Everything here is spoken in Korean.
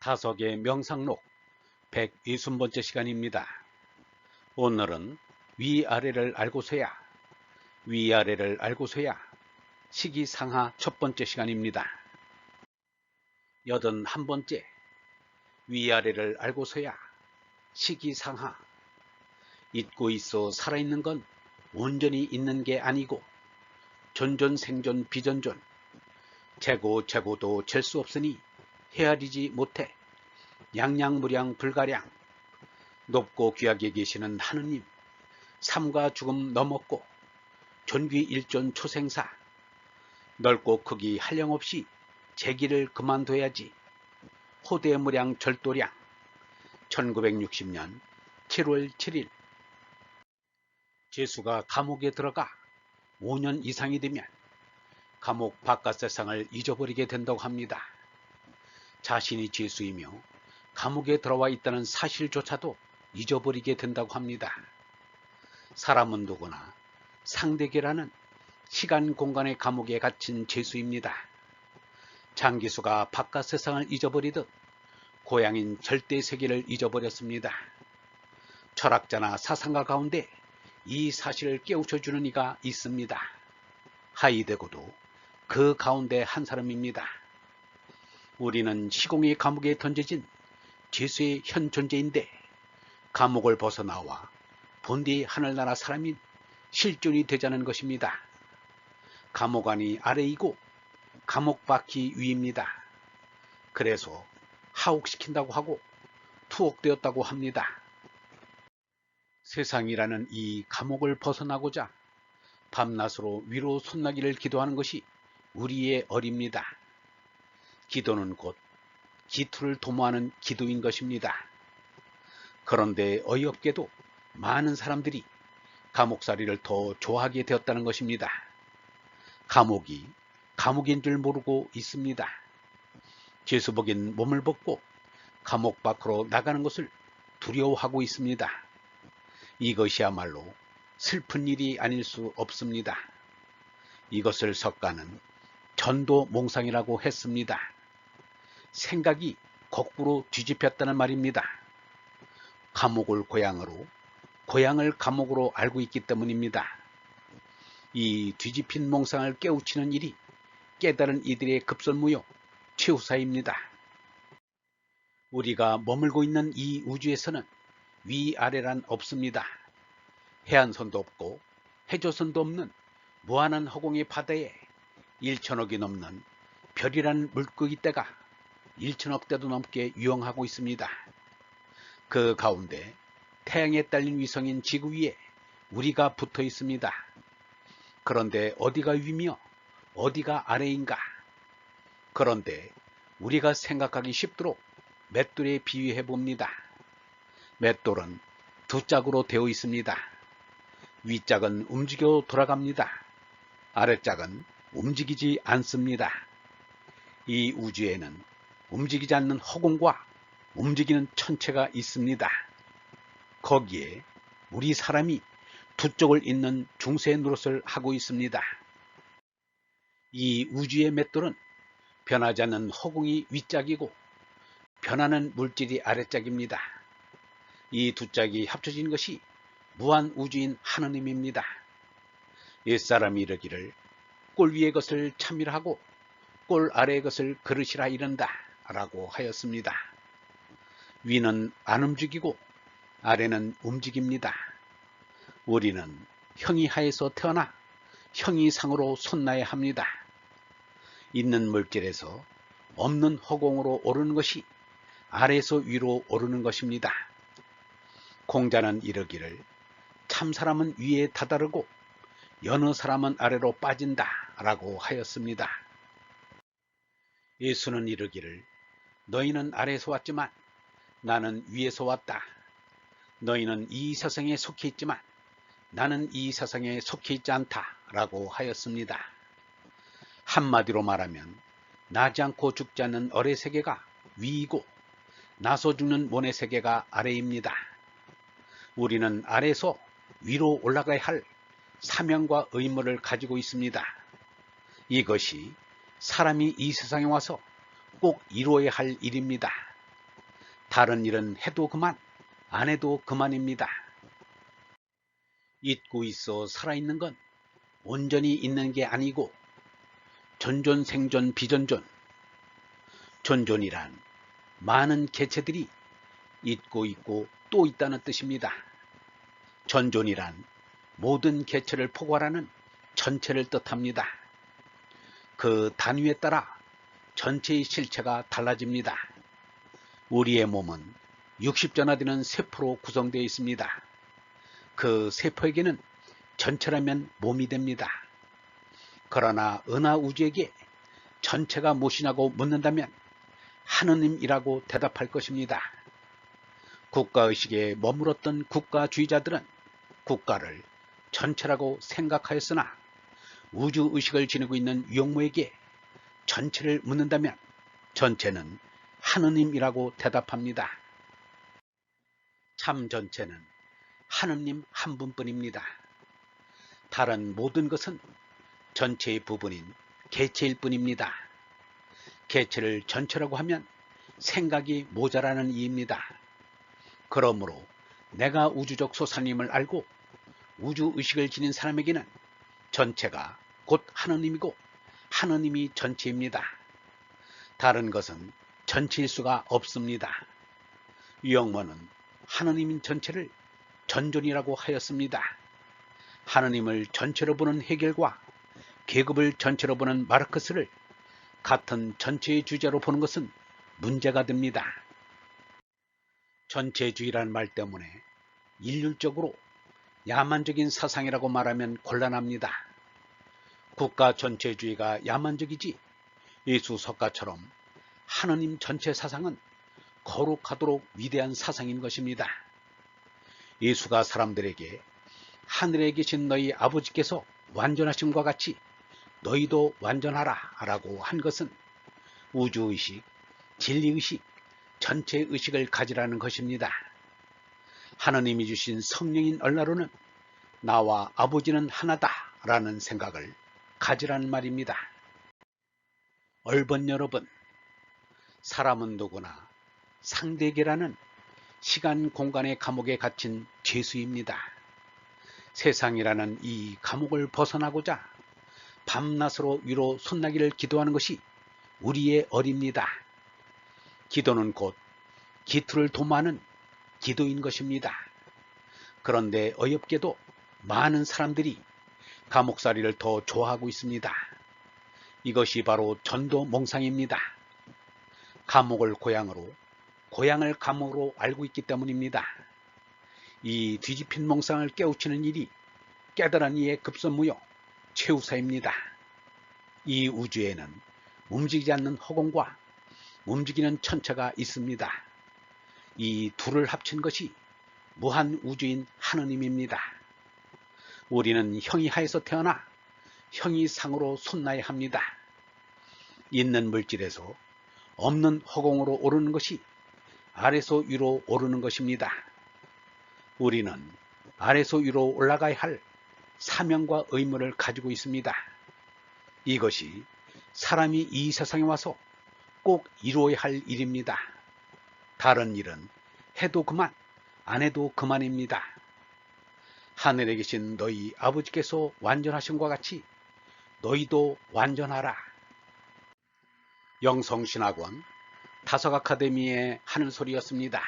다섯의 명상록 160번째 시간입니다. 오늘은 위아래를 알고서야 시기상하 첫 번째 시간입니다. 81번째 위아래를 알고서야 시기상하. 잊고 있어 살아있는 건 온전히 있는 게 아니고 존존생존 비존존 재고도 잴 수 없으니 헤아리지 못해 양양무량 불가량. 높고 귀하게 계시는 하느님, 삶과 죽음 넘었고 존귀일존 초생사. 넓고 크기 한량없이 제기를 그만둬야지. 호대무량 절도량. 1960년 7월 7일. 죄수가 감옥에 들어가 5년 이상이 되면 감옥 바깥 세상을 잊어버리게 된다고 합니다. 자신이 죄수이며 감옥에 들어와 있다는 사실조차도 잊어버리게 된다고 합니다. 사람은 누구나 상대계라는 시간 공간의 감옥에 갇힌 죄수입니다. 장기수가 바깥 세상을 잊어버리듯 고향인 절대세계를 잊어버렸습니다. 철학자나 사상가 가운데 이 사실을 깨우쳐주는 이가 있습니다. 하이데거도 그 가운데 한 사람입니다. 우리는 시공의 감옥에 던져진 죄수의 현 존재인데 감옥을 벗어나와 본디 하늘나라 사람인 실존이 되자는 것입니다. 감옥 안이 아래이고 감옥 밖이 위입니다. 그래서 하옥시킨다고 하고 투옥되었다고 합니다. 세상이라는 이 감옥을 벗어나고자 밤낮으로 위로 손나기를 기도하는 것이 우리의 어립니다. 기도는 곧 기투를 도모하는 기도인 것입니다. 그런데 어이없게도 많은 사람들이 감옥살이를 더 좋아하게 되었다는 것입니다. 감옥이 감옥인 줄 모르고 있습니다. 죄수복인 몸을 벗고 감옥 밖으로 나가는 것을 두려워하고 있습니다. 이것이야말로 슬픈 일이 아닐 수 없습니다. 이것을 석가는 전도몽상이라고 했습니다. 생각이 거꾸로 뒤집혔다는 말입니다. 감옥을 고향으로, 고향을 감옥으로 알고 있기 때문입니다. 이 뒤집힌 몽상을 깨우치는 일이 깨달은 이들의 급선무요 최후사입니다. 우리가 머물고 있는 이 우주에서는 위아래란 없습니다. 해안선도 없고 해저선도 없는 무한한 허공의 바다에 1천억이 넘는 별이라는 물고기떼가 1천억 대도 넘게 유영하고 있습니다. 그 가운데 태양에 딸린 위성인 지구 위에 우리가 붙어 있습니다. 그런데 어디가 위며 어디가 아래인가? 그런데 우리가 생각하기 쉽도록 맷돌에 비유해 봅니다. 맷돌은 두 짝으로 되어 있습니다. 윗짝은 움직여 돌아갑니다. 아랫짝은 움직이지 않습니다. 이 우주에는 움직이지 않는 허공과 움직이는 천체가 있습니다. 거기에 우리 사람이 두 쪽을 잇는 중세 노릇을 하고 있습니다. 이 우주의 맷돌은 변하지 않는 허공이 윗짝이고 변하는 물질이 아랫짝입니다. 이 두 짝이 합쳐진 것이 무한 우주인 하느님입니다. 옛사람이 이르기를 꼴 위의 것을 참이라 하고 꼴 아래의 것을 그릇이라 이른다 라고 하였습니다. 위는 안 움직이고 아래는 움직입니다. 우리는 형이 하에서 태어나 형이 상으로 솟나야 합니다. 있는 물질에서 없는 허공으로 오르는 것이 아래에서 위로 오르는 것입니다. 공자는 이르기를 참 사람은 위에 다다르고 여느 사람은 아래로 빠진다 라고 하였습니다. 예수는 이르기를 너희는 아래에서 왔지만 나는 위에서 왔다. 너희는 이 세상에 속해 있지만 나는 이 세상에 속해 있지 않다 라고 하였습니다. 한마디로 말하면 나지 않고 죽지 않는 어의 세계가 위이고 나서 죽는 원의 세계가 아래입니다. 우리는 아래에서 위로 올라가야 할 사명과 의무를 가지고 있습니다. 이것이 사람이 이 세상에 와서 꼭 이루어야 할 일입니다. 다른 일은 해도 그만, 안 해도 그만입니다. 있고 있어 살아있는 건 온전히 있는 게 아니고 전존, 생존, 비전존. 존존이란 많은 개체들이 있고 있고 또 있다는 뜻입니다. 전존이란 모든 개체를 포괄하는 전체를 뜻합니다. 그 단위에 따라 전체의 실체가 달라집니다. 우리의 몸은 60조나 되는 세포로 구성되어 있습니다. 그 세포에게는 전체라면 몸이 됩니다. 그러나 은하 우주에게 전체가 무엇이냐고 묻는다면 하느님이라고 대답할 것입니다. 국가의식에 머물렀던 국가주의자들은 국가를 전체라고 생각하였으나 우주의식을 지니고 있는 유영모에게 전체를 묻는다면 전체는 하느님이라고 대답합니다. 참 전체는 하느님 한 분뿐입니다. 다른 모든 것은 전체의 부분인 개체일 뿐입니다. 개체를 전체라고 하면 생각이 모자라는 이입니다. 그러므로 내가 우주적 소사님을 알고 우주의식을 지닌 사람에게는 전체가 곧 하느님이고 하느님이 전체입니다. 다른 것은 전체일 수가 없습니다. 유영모는 하느님인 전체를 전존이라고 하였습니다. 하느님을 전체로 보는 해겔과 계급을 전체로 보는 마르크스를 같은 전체의 주제로 보는 것은 문제가 됩니다. 전체주의라는 말 때문에 일률적으로 야만적인 사상이라고 말하면 곤란합니다. 국가 전체주의가 야만적이지 예수 석가처럼 하느님 전체 사상은 거룩하도록 위대한 사상인 것입니다. 예수가 사람들에게 하늘에 계신 너희 아버지께서 완전하심과 같이 너희도 완전하라 라고 한 것은 우주의식, 진리의식, 전체의식을 가지라는 것입니다. 하느님이 주신 성령인 얼라로는 나와 아버지는 하나다 라는 생각을 가지라는 말입니다. 얼번 여러분, 사람은 누구나 상대계라는 시간 공간의 감옥에 갇힌 죄수입니다. 세상이라는 이 감옥을 벗어나고자 밤낮으로 위로 솟나기를 기도하는 것이 우리의 어립니다. 기도는 곧 기투를 도모하는 기도인 것입니다. 그런데 어이없게도 많은 사람들이 감옥살이를 더 좋아하고 있습니다. 이것이 바로 전도 몽상입니다. 감옥을 고향으로, 고향을 감옥으로 알고 있기 때문입니다. 이 뒤집힌 몽상을 깨우치는 일이 깨달은 이의 급선무요 최우사입니다. 이 우주에는 움직이지 않는 허공과 움직이는 천체가 있습니다. 이 둘을 합친 것이 무한 우주인 하느님입니다. 우리는 형이 하에서 태어나 형이 상으로 솟나야 합니다. 있는 물질에서 없는 허공으로 오르는 것이 아래서 위로 오르는 것입니다. 우리는 아래서 위로 올라가야 할 사명과 의무를 가지고 있습니다. 이것이 사람이 이 세상에 와서 꼭 이루어야 할 일입니다. 다른 일은 해도 그만, 안 해도 그만입니다. 하늘에 계신 너희 아버지께서 완전하심과 같이 너희도 완전하라. 영성신학원 다석아카데미의 하는 소리였습니다.